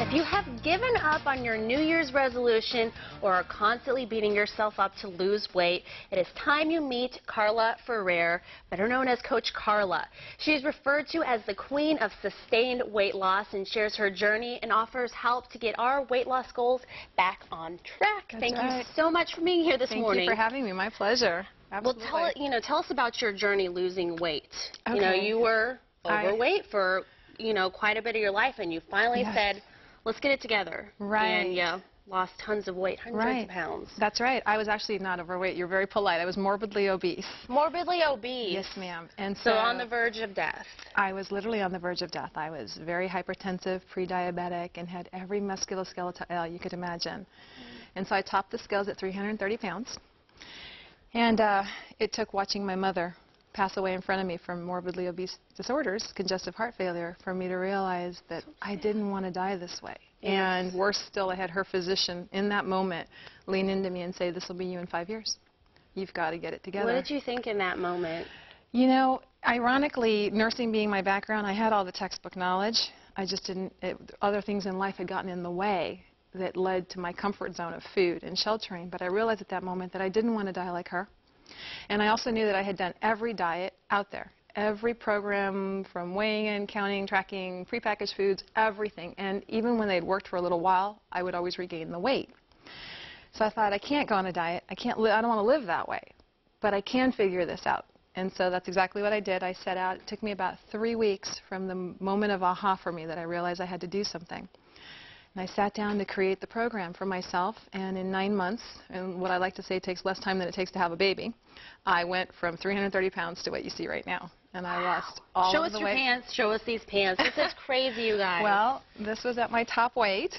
If you have given up on your New Year's resolution or are constantly beating yourself up to lose weight, it is time you meet Carla Ferrer, better known as Coach Carla. She is referred to as the queen of sustained weight loss and shares her journey and offers help to get our weight loss goals back on track. Thank you so much for being here this morning. Thank you for having me. My pleasure. Absolutely. Well, tell us about your journey losing weight. Okay. You were overweight for, quite a bit of your life, and you finally said, let's get it together. Right. And you lost tons of weight, hundreds of pounds. That's right. I was actually not overweight. You're very polite. I was morbidly obese. Morbidly obese? Yes, ma'am. And so on the verge of death? I was literally on the verge of death. I was very hypertensive, pre-diabetic, and had every musculoskeletal you could imagine. And so I topped the scales at 330 pounds. And it took watching my mother pass away in front of me from morbidly obese disorders, congestive heart failure, for me to realize that I didn't want to die this way. And worse still, I had her physician in that moment lean into me and say, this will be you in 5 years. You've got to get it together. What did you think in that moment? Ironically, nursing being my background, I had all the textbook knowledge. I just didn't, other things in life had gotten in the way that led to my comfort zone of food and sheltering. But I realized at that moment that I didn't want to die like her. And I also knew that I had done every diet out there, every program from weighing in, counting, tracking, prepackaged foods, everything. And even when they'd worked for a little while, I would always regain the weight. So I thought, I can't go on a diet. I don't want to live that way. But I can figure this out. And so that's exactly what I did. I set out. It took me about 3 weeks from the moment of aha for me that I realized I had to do something. And I sat down to create the program for myself, and in 9 months, and what I like to say takes less time than it takes to have a baby, I went from 330 pounds to what you see right now. And I lost all of the weight. Show us your pants. Show us these pants. This is crazy, you guys. Well, this was at my top weight,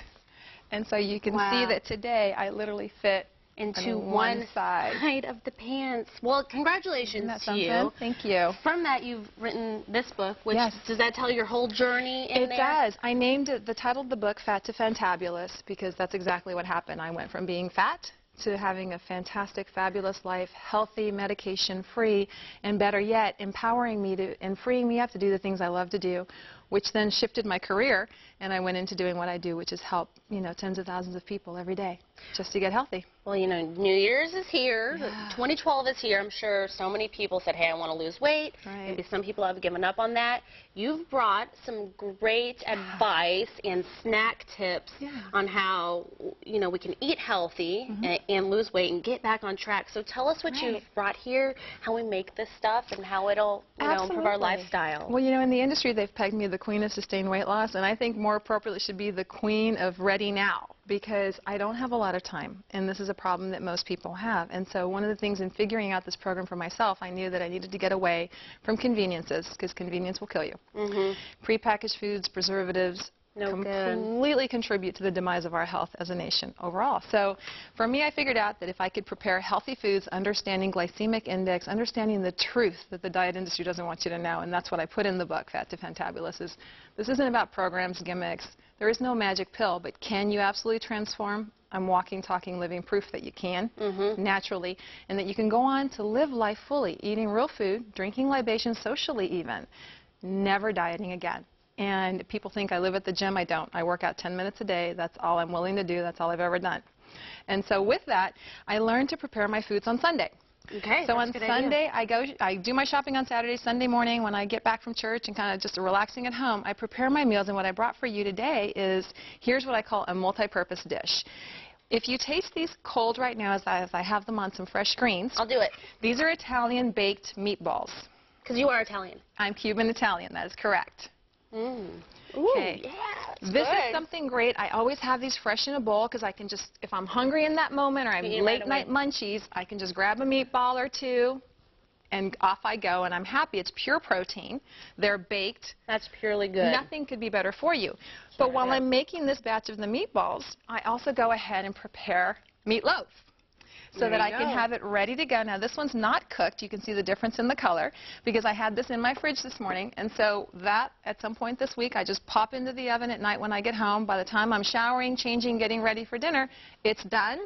and so you can see that today I literally fit into one side of the pants. Well, congratulations to you. Thank you. From that, you've written this book, which does that tell your whole journey in there? It does. I named it, the title of the book, Fat to Fantabulous, because that's exactly what happened. I went from being fat to having a fantastic, fabulous life, healthy, medication-free, and better yet, empowering me to and freeing me up to do the things I love to do, which then shifted my career, and I went into doing what I do, which is help, tens of thousands of people every day just to get healthy. Well, New Year's is here. 2012 is here. I'm sure so many people said, hey, I want to lose weight. Maybe some people have given up on that. You've brought some great advice and snack tips on how, we can eat healthy and lose weight and get back on track. So tell us what you've brought here, how we make this stuff, and how it'll, improve our lifestyle. Well, in the industry, they've pegged me the queen of sustained weight loss, and I think more appropriately should be the queen of ready now, because I don't have a lot of time, and this is a problem that most people have. And so one of the things in figuring out this program for myself, I knew that I needed to get away from conveniences, because convenience will kill you. Prepackaged foods, preservatives, completely contribute to the demise of our health as a nation overall. So for me, I figured out that if I could prepare healthy foods, understanding glycemic index, understanding the truth that the diet industry doesn't want you to know, and that's what I put in the book, Fat to Fantabulous, is this isn't about programs, gimmicks. There is no magic pill, but can you absolutely transform? I'm walking, talking, living proof that you can, naturally, and that you can go on to live life fully, eating real food, drinking libations socially even, never dieting again. And people think I live at the gym. I don't. I work out 10 minutes a day. That's all I'm willing to do. That's all I've ever done. And so with that, I learned to prepare my foods on Sunday. Okay, so on Sunday, I do my shopping on Saturday. Sunday morning, when I get back from church and kind of just relaxing at home, I prepare my meals. And what I brought for you today is, here's what I call a multi-purpose dish. If you taste these cold right now, as I have them on some fresh greens. I'll do it. These are Italian baked meatballs. Because you are Italian. I'm Cuban Italian. That is correct. Okay. This is something great. I always have these fresh in a bowl because I can just, if I'm hungry in that moment or I'm late night munchies, I can just grab a meatball or two and off I go, and I'm happy. It's pure protein. They're baked. That's purely good. Nothing could be better for you. But while I'm making this batch of the meatballs, I also go ahead and prepare meatloaf, so that I can have it ready to go. Now, this one's not cooked. You can see the difference in the color, because I had this in my fridge this morning. And so that, at some point this week, I just pop into the oven at night when I get home. By the time I'm showering, changing, getting ready for dinner, it's done.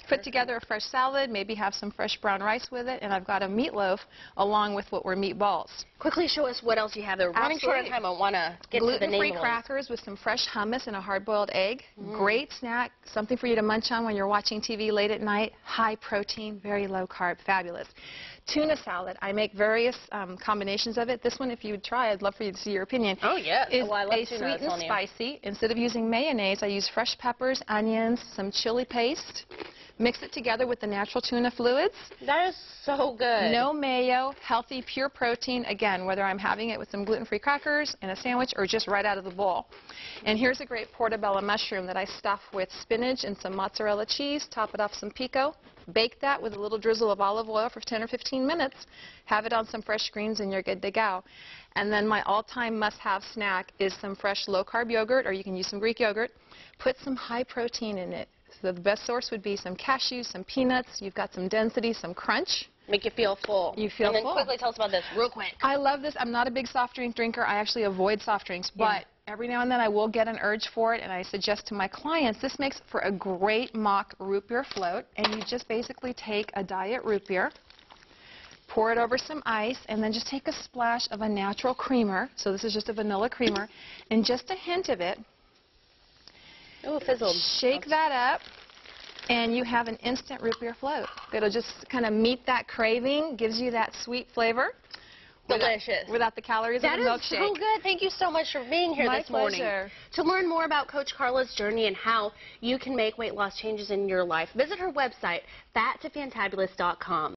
put together a fresh salad, maybe have some fresh brown rice with it, and I've got a meatloaf along with what were meatballs. Quickly show us what else you have there. Running short on time, I want to get to the name. Gluten-free crackers with some fresh hummus and a hard-boiled egg. Great snack, something for you to munch on when you're watching TV late at night. High protein, very low carb, fabulous. Tuna salad. I make various combinations of it. This one, if you would try, I'd love for you to see your opinion. Oh, yes. Is I love a tuna, sweet and spicy. Instead of using mayonnaise, I use fresh peppers, onions, some chili paste. Mix it together with the natural tuna fluids. That is so good. No mayo, healthy, pure protein. Again, whether I'm having it with some gluten-free crackers in a sandwich or just right out of the bowl. And here's a great portobello mushroom that I stuff with spinach and some mozzarella cheese. Top it off some pico. Bake that with a little drizzle of olive oil for 10 or 15 minutes. Have it on some fresh greens and you're good to go. And then my all-time must-have snack is some fresh low-carb yogurt, or you can use some Greek yogurt. Put some high protein in it. So the best source would be some cashews, some peanuts. You've got some density, some crunch. Make you feel full. You feel full. And then quickly tell us about this, real quick. I love this. I'm not a big soft drink drinker. I actually avoid soft drinks, but every now and then I will get an urge for it, and I suggest to my clients this makes for a great mock root beer float. And you just basically take a diet root beer, pour it over some ice, and then just take a splash of a natural creamer. So this is just a vanilla creamer, and just a hint of it. Oh, it fizzled. Shake that up, and you have an instant root beer float. It'll just kind of meet that craving, gives you that sweet flavor. Delicious. Without the calories of a milkshake. That is so good. Thank you so much for being here this morning. My pleasure. To learn more about Coach Carla's journey and how you can make weight loss changes in your life, visit her website, fattofantabulous.com.